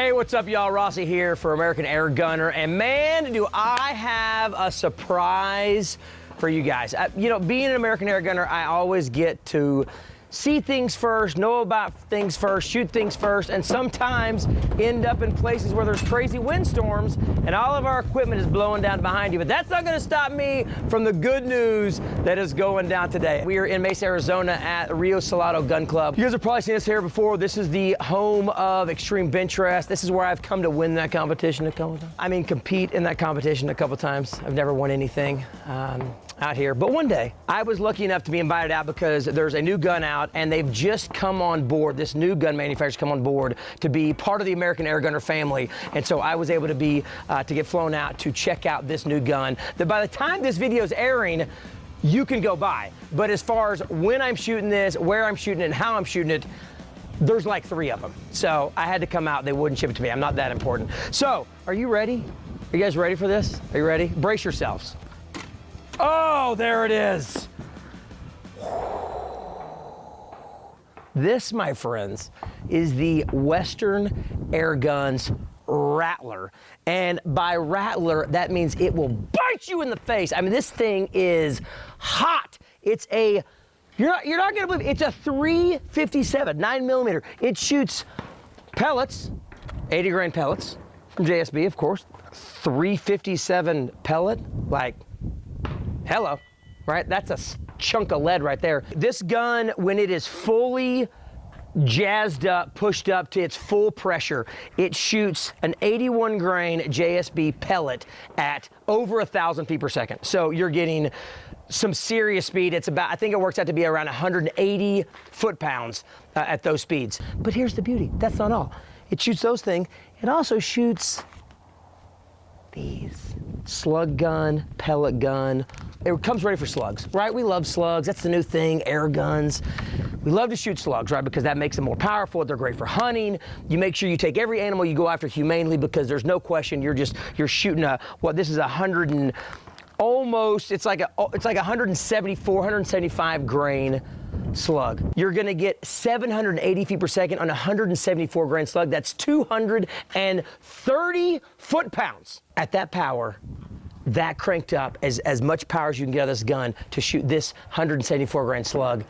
Hey, what's up, y'all? Rossi here for American Airgunner, and man, do I have a surprise for you guys. You know, being an American Airgunner, I always get to see things first, know about things first, shoot things first, and sometimes end up in places where there's crazy windstorms and all of our equipment is blowing down behind you. But that's not gonna stop me from the good news that is going down today. We are in Mesa, Arizona at Rio Salado Gun Club. You guys have probably seen us here before. This is the home of extreme bench rest. This is where I've come to win that competition a couple times. I mean, compete in that competition a couple times. I've never won anything out here, but one day I was lucky enough to be invited out because there's a new gun out and they've just come on board. This new gun manufacturer's come on board to be part of the American Airgunner family. And so I was able to be, to get flown out to check out this new gun that by the time this video is airing, you can go buy. But as far as when I'm shooting this, where I'm shooting it, and how I'm shooting it, there's like 3 of them. So I had to come out. They wouldn't ship it to me. I'm not that important. So are you ready? Are you guys ready for this? Are you ready? Brace yourselves. Oh, there it is. This, my friends, is the Western Airguns Rattler. And by Rattler, that means it will bite you in the face. I mean, this thing is hot. It's a, you're not gonna believe it. It's a 357, 9mm. It shoots pellets, 80 grain pellets from JSB, of course. 357 pellet, like, hello, right? That's a chunk of lead right there. This gun, when it is fully jazzed up, pushed up to its full pressure, it shoots an 81 grain JSB pellet at over 1,000 feet per second. So you're getting some serious speed. It's about, I think it works out to be around 180 foot-pounds at those speeds. But here's the beauty, that's not all. It shoots those things. It also shoots these. Slug gun, pellet gun. It comes ready for slugs, right? We love slugs. That's the new thing, air guns. We love to shoot slugs, right? Because that makes them more powerful. They're great for hunting. You make sure you take every animal you go after humanely because there's no question you're shooting this is 100 and almost, it's like 174, 175 grain slug. You're gonna get 780 feet per second on a 174 grain slug. That's 230 foot-pounds. At that power, that cranked up as much power as you can get out of this gun to shoot this 174 grain slug,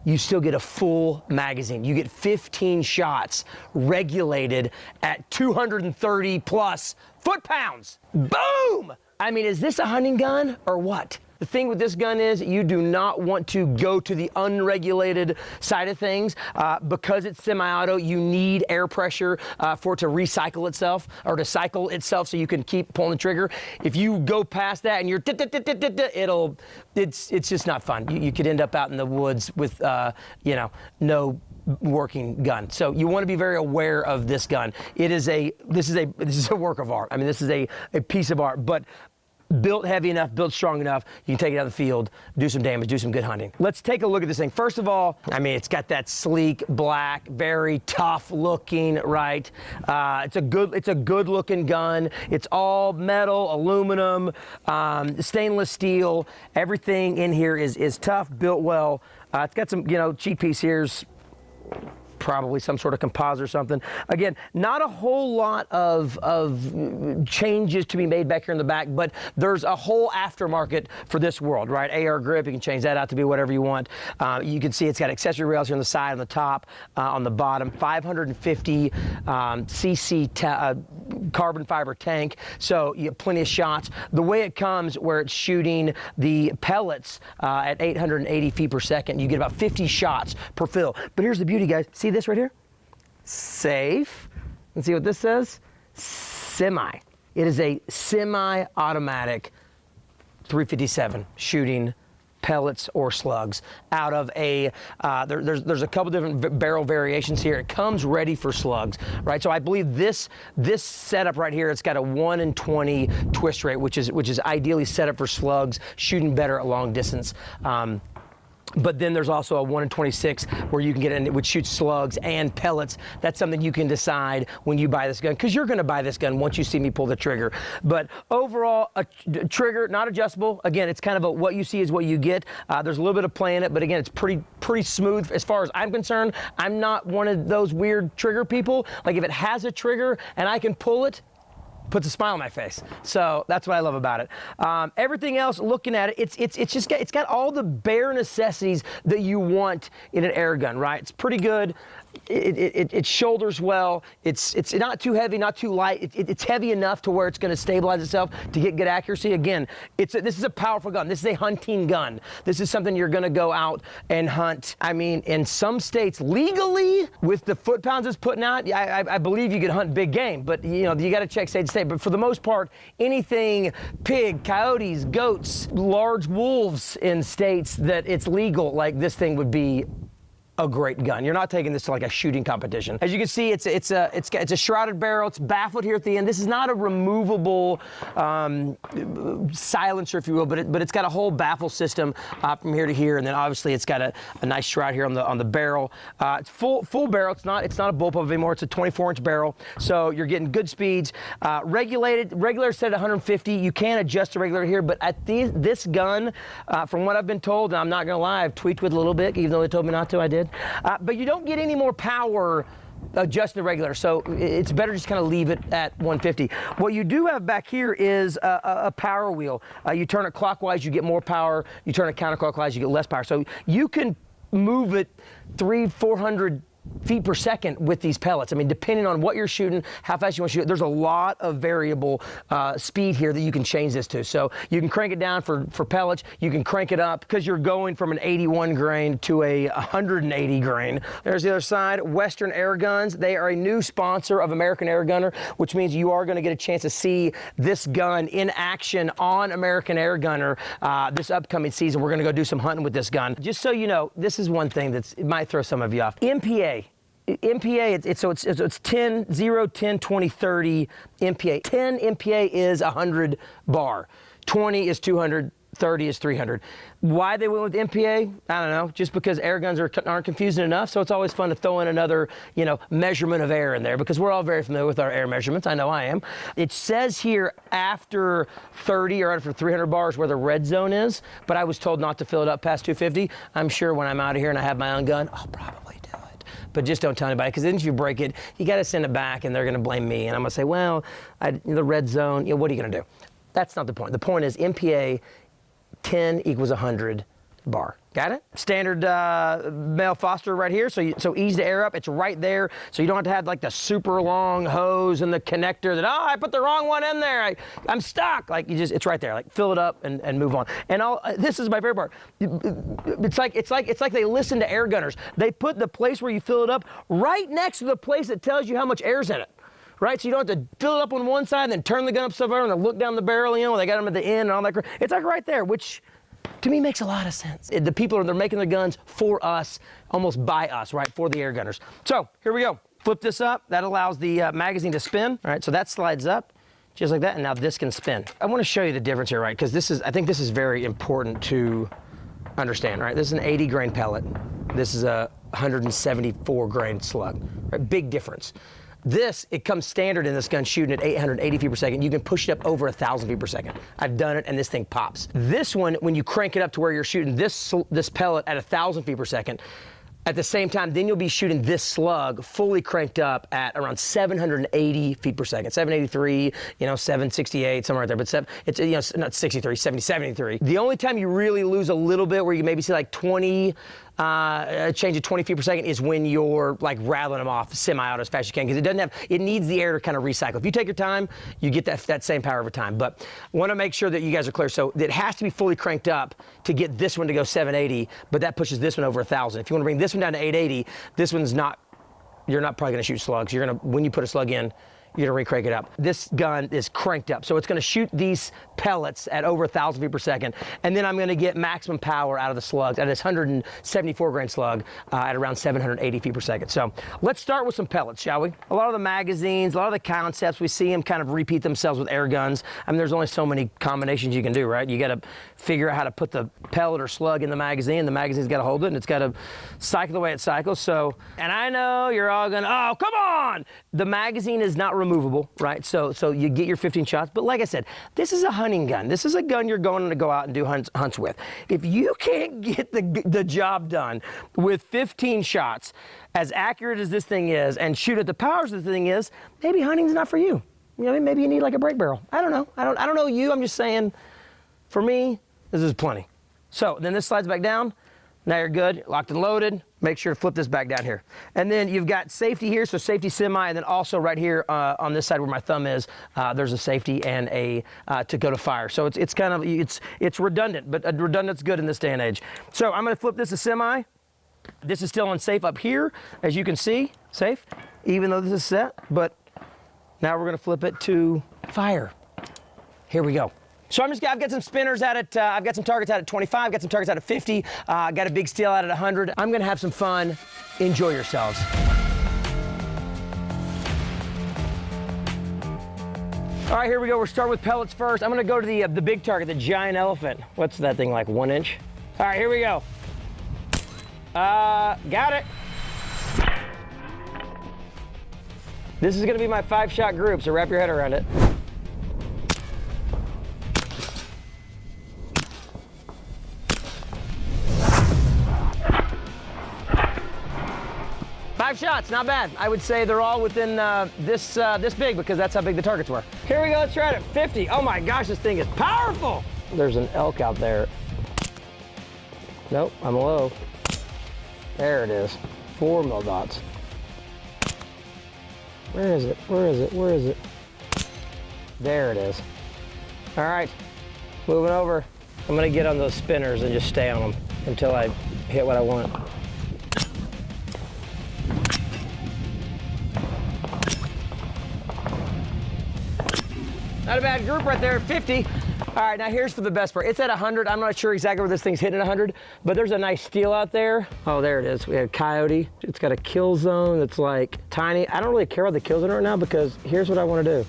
you still get a full magazine. You get 15 shots regulated at 230 plus foot-pounds. Boom! I mean, is this a hunting gun or what? The thing with this gun is you do not want to go to the unregulated side of things. Because it's semi-auto, you need air pressure for it to recycle itself or to cycle itself so you can keep pulling the trigger. If you go past that and you're it's just not fun. You could end up out in the woods with no working gun. So you want to be very aware of this gun. This is a work of art. I mean, this is a piece of art, but built heavy enough, built strong enough, you can take it out of the field, do some damage, do some good hunting. Let's take a look at this thing. First of all, I mean, it's got that sleek, black, very tough looking, right? It's a good looking gun. It's all metal, aluminum, stainless steel. Everything in here is tough, built well. It's got some, cheek piece here's probably some sort of composite or something. Again, not a whole lot of changes to be made back here in the back, but there's a whole aftermarket for this world, right? AR grip, you can change that out to be whatever you want. You can see it's got accessory rails here on the side, on the top, on the bottom, 550 cc carbon fiber tank, so you have plenty of shots. The way it comes, where it's shooting the pellets at 880 feet per second, you get about 50 shots per fill. But here's the beauty, guys. See this right here? Safe. And see what this says? Semi. It is a semi-automatic 357 shooting pellets or slugs out of a, there's a couple different barrel variations here. It comes ready for slugs, right? So I believe this setup right here, it's got a 1 in 20 twist rate, which is ideally set up for slugs, shooting better at long distance. But then there's also a 1 in 26 where you can get in, which shoots slugs and pellets. That's something you can decide when you buy this gun, because you're going to buy this gun once you see me pull the trigger. But overall, a trigger, not adjustable. Again, it's kind of a what you see is what you get. There's a little bit of play in it, but again, it's pretty smooth as far as I'm concerned. I'm not one of those weird trigger people. Like, if it has a trigger and I can pull it, puts a smile on my face. So that's what I love about it. Everything else, looking at it, it's got all the bare necessities that you want in an air gun, right? It's pretty good. It shoulders well. It's not too heavy, not too light. It's heavy enough to where it's going to stabilize itself to get good accuracy. Again, this is a powerful gun. This is a hunting gun. This is something you're going to go out and hunt. I mean, in some states legally, with the foot pounds it's putting out, I believe you could hunt big game, but you got to check state to state. But for the most part, anything pig, coyotes, goats, large wolves in states that it's legal, like this thing would be a great gun. You're not taking this to like a shooting competition. As you can see, it's a shrouded barrel. It's baffled here at the end. This is not a removable silencer, if you will, but it's got a whole baffle system from here to here, and then obviously it's got a nice shroud here on the barrel. It's full barrel. It's not a bullpup anymore. It's a 24-inch barrel, so you're getting good speeds. Regulator set at 150. You can adjust the regulator here, but at this gun, from what I've been told, and I'm not gonna lie, I've tweaked with it a little bit, even though they told me not to. I did. But you don't get any more power adjusting the regulator, so it's better just kind of leave it at 150. What you do have back here is a power wheel. You turn it clockwise, you get more power. You turn it counterclockwise, you get less power. So you can move it 300-400 feet per second with these pellets. I mean, depending on what you're shooting, how fast you want to shoot it, there's a lot of variable speed here that you can change this to. So you can crank it down for pellets. You can crank it up because you're going from an 81 grain to a 180 grain. There's the other side, Western Airguns. They are a new sponsor of American Airgunner, which means you are going to get a chance to see this gun in action on American Airgunner this upcoming season. We're going to go do some hunting with this gun. Just so you know, this is one thing it might throw some of you off. MPA, it's 10, 0, 10, 20, 30 MPA. 10 MPA is 100 bar. 20 is 200. 30 is 300. Why they went with MPA? I don't know. Just because air guns aren't confusing enough. So it's always fun to throw in another, measurement of air in there, because we're all very familiar with our air measurements. I know I am. It says here after 30 or after 300 bars where the red zone is, but I was told not to fill it up past 250. I'm sure when I'm out of here and I have my own gun, I'll probably do it. But just don't tell anybody, because then if you break it, you got to send it back and they're going to blame me. And I'm going to say, well, the red zone, what are you going to do? That's not the point. The point is MPA 10 equals 100 bar. Got it? Standard male Foster right here, so easy to air up. It's right there, so you don't have to have like the super long hose and the connector that, I put the wrong one in there. I'm stuck. Like, it's right there. Like, fill it up and move on. And this is my favorite part. It's like they listen to air gunners. They put the place where you fill it up right next to the place that tells you how much air's in it. Right, so you don't have to fill it up on one side and then turn the gun up somewhere and then look down the barrel, they got them at the end and all that. It's like right there, which to me makes a lot of sense. The people they're making the guns for us, almost by us, right, for the air gunners. So here we go. Flip this up. That allows the magazine to spin. All right, so that slides up just like that, and now this can spin. I want to show you the difference here, right, because I think this is very important to understand, right? This is an 80 grain pellet. This is a 174 grain slug. Right? Big difference. It comes standard in this gun shooting at 880 feet per second. You can push it up over 1,000 feet per second. I've done it, and this thing pops. This one, when you crank it up to where you're shooting this pellet at 1,000 feet per second, at the same time, then you'll be shooting this slug fully cranked up at around 780 feet per second. 783, 768, somewhere right there. But it's not 63, 73. The only time you really lose a little bit, where you maybe see like 20, change of 20 feet per second, is when you're like rattling them off semi-auto as fast as you can, because it needs the air to kind of recycle. If you take your time, you get that same power over time. But I want to make sure that you guys are clear. So it has to be fully cranked up to get this one to go 780, but that pushes this one over 1,000. If you want to bring this one down to 880, this one's not, you're not probably going to shoot slugs. When you put a slug in, you're gonna re-crank it up. This gun is cranked up, so it's gonna shoot these pellets at over 1,000 feet per second, and then I'm gonna get maximum power out of the slugs, out of this 174 grain slug at around 780 feet per second. So let's start with some pellets, shall we? A lot of the magazines, a lot of the concepts, we see them kind of repeat themselves with air guns. I mean, there's only so many combinations you can do, right? You gotta figure out how to put the pellet or slug in the magazine. The magazine's gotta hold it, and it's gotta cycle the way it cycles. So, and I know you're all gonna, oh, come on! The magazine is not removable, right? So you get your 15 shots, but like I said, this is a hunting gun. This is a gun you're going to go out and do hunts with. If you can't get the job done with 15 shots, as accurate as this thing is, and shoot at the powers the thing is, maybe hunting's not for you. You know, maybe you need like a break barrel. I don't know. I don't know you. I'm just saying, for me, this is plenty. So then this slides back down. Now you're good, locked and loaded. Make sure to flip this back down here. And then you've got safety here, so safety semi, and then also right here on this side where my thumb is, there's a safety and a to go to fire. So it's kind of, it's redundant, but redundant's good in this day and age. So I'm gonna flip this to semi. This is still unsafe up here, as you can see, safe, even though this is set, but now we're gonna flip it to fire. Here we go. So I've got some spinners out at, I've got some targets out at 25, got some targets out at 50, got a big steel out at 100. I'm gonna have some fun. Enjoy yourselves. All right, here we go. We're starting with pellets first. I'm gonna go to the big target, the giant elephant. What's that thing, like 1 inch? All right, here we go. Got it. This is gonna be my 5-shot group, so wrap your head around it. Five shots, not bad. I would say they're all within this big, because that's how big the targets were. Here we go, let's try it at 50. Oh my gosh, this thing is powerful. There's an elk out there. Nope, I'm low. There it is, 4 mil dots. Where is it, where is it, where is it? There it is. All right, moving over. I'm gonna get on those spinners and just stay on them until I hit what I want. Not a bad group right there at 50. All right, now here's for the best part. It's at 100. I'm not sure exactly where this thing's hitting at 100, but there's a nice steel out there. Oh, there it is. We have coyote. It's got a kill zone that's like tiny. I don't really care about the kill zone right now, because here's what I want to do.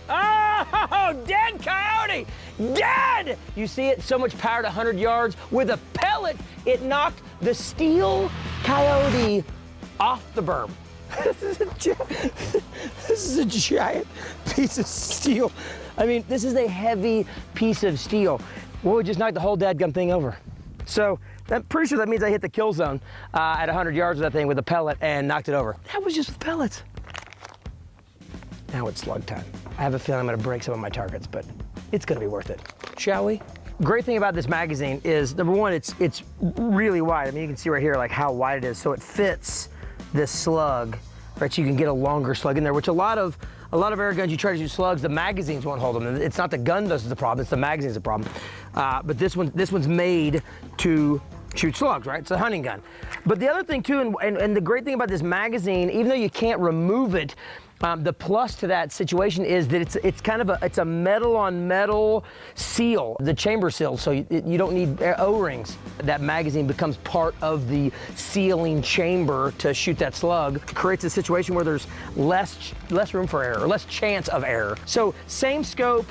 Oh, dead coyote! Dead! You see it? So much power to 100 yards. With a pellet, it knocked the steel coyote off the berm. This is a giant piece of steel. I mean, this is a heavy piece of steel. Well, we just knocked the whole dadgum thing over. So I'm pretty sure that means I hit the kill zone at 100 yards with that thing with a pellet and knocked it over. That was just with pellets. Now it's slug time. I have a feeling I'm gonna break some of my targets, but it's gonna be worth it. Shall we? Great thing about this magazine is, number one, it's really wide. I mean, you can see right here like how wide it is, so it fits this slug, right? So you can get a longer slug in there, which a lot of air guns, you try to do slugs, the magazines won't hold them. It's not the gun that's the problem, it's the magazine's the problem. But this one's made to shoot slugs, right? It's a hunting gun. But the other thing too, and the great thing about this magazine, even though you can't remove it, the plus to that situation is that it's kind of a metal on metal seal, the chamber seal, so you don't need O-rings. That magazine becomes part of the sealing chamber to shoot that slug. It creates a situation where there's less room for error, or less chance of error. So same scope,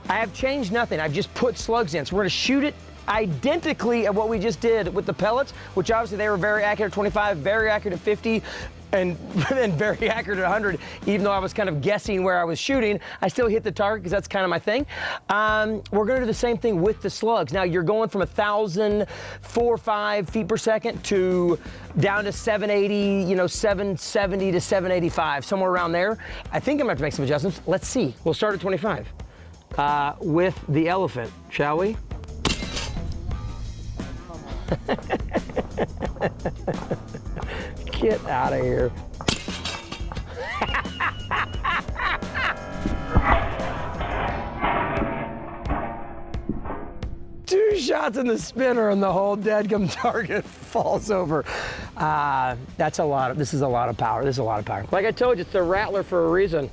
I have changed nothing. I've just put slugs in. So we're gonna shoot it identically at what we just did with the pellets, which obviously they were very accurate at 25, very accurate at 50, and then very accurate at 100. Even though I was kind of guessing where I was shooting, I still hit the target because that's kind of my thing. We're gonna do the same thing with the slugs. Now you're going from 1,004 or 5 feet per second to down to 780, 770 to 785, somewhere around there. I think I'm gonna have to make some adjustments. Let's see. We'll start at 25 with the elephant, shall we? Get out of here. Two shots in the spinner and the whole dadgum target falls over. That's a lot of, this is a lot of power. This is a lot of power. Like I told you, it's the Rattler for a reason.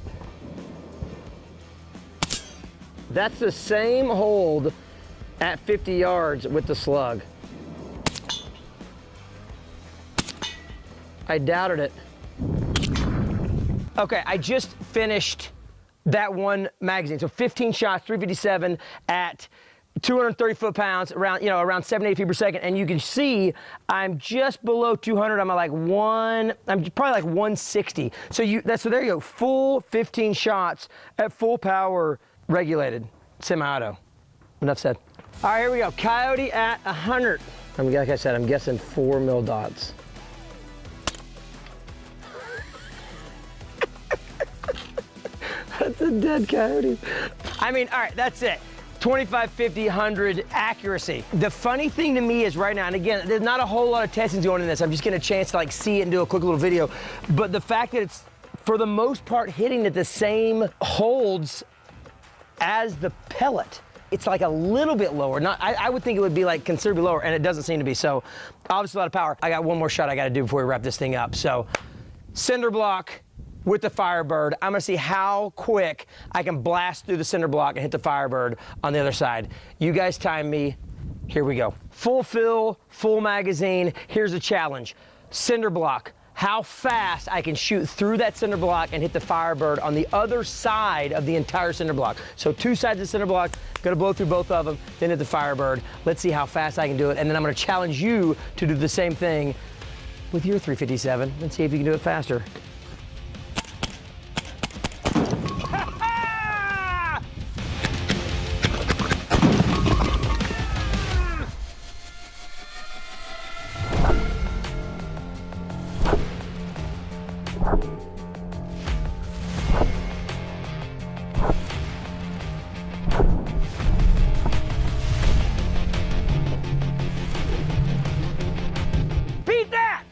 That's the same hold at 50 yards with the slug. I doubted it. Okay, I just finished that one magazine. So 15 shots, 357 at 230 foot-pounds, around 780 feet per second, and you can see I'm just below 200. I'm at like I'm probably like 160. So there you go, full 15 shots at full power, regulated, semi-auto. Enough said. All right, here we go. Coyote at 100. Like I said, I'm guessing 4 mil dots. That's a dead coyote. I mean, all right, that's it. 25, 50, 100 accuracy. The funny thing to me is right now, and again, there's not a whole lot of testing going in this. I'm just getting a chance to like see it and do a quick little video. But the fact that it's, for the most part, hitting at the same holds as the pellet. It's like a little bit lower. I would think it would be like considerably lower, and it doesn't seem to be. So obviously a lot of power. I got one more shot I got to do before we wrap this thing up. So cinder block with the Firebird. I'm gonna see how quick I can blast through the cinder block and hit the Firebird on the other side. You guys time me. Here we go. Full fill, full magazine. Here's a challenge. Cinder block. How fast I can shoot through that cinder block and hit the Firebird on the other side of the entire cinder block. So 2 sides of the cinder block, gonna blow through both of them, then hit the Firebird. Let's see how fast I can do it, and then I'm gonna challenge you to do the same thing with your 357 and see if you can do it faster.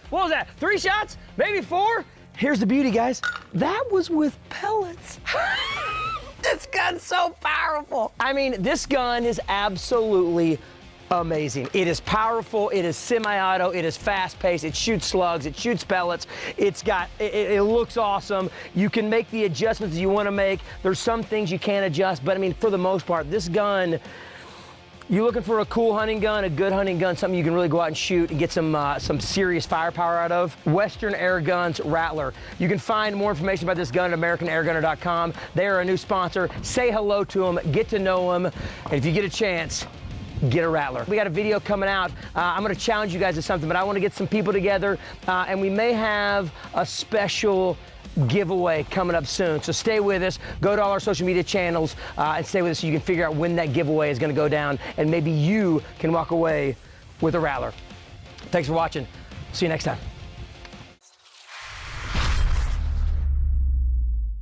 What was that? 3 shots? Maybe 4? Here's the beauty, guys. That was with pellets. This gun's so powerful. I mean, this gun is absolutely amazing. It is powerful, it is semi-auto, it is fast-paced, it shoots slugs, it shoots pellets, it looks awesome. You can make the adjustments you want to make. There's some things you can't adjust, but I mean, for the most part, this gun, you're looking for a cool hunting gun, a good hunting gun, something you can really go out and shoot and get some serious firepower out of. Western Airguns Rattler. You can find more information about this gun at AmericanAirgunner.com. They are a new sponsor. Say hello to them, get to know them, and if you get a chance, get a Rattler. We got a video coming out. I'm gonna challenge you guys to something, but I wanna get some people together, and we may have a special giveaway coming up soon. So stay with us, go to all our social media channels, and stay with us so you can figure out when that giveaway is gonna go down, and maybe you can walk away with a Rattler. Thanks for watching. See you next time.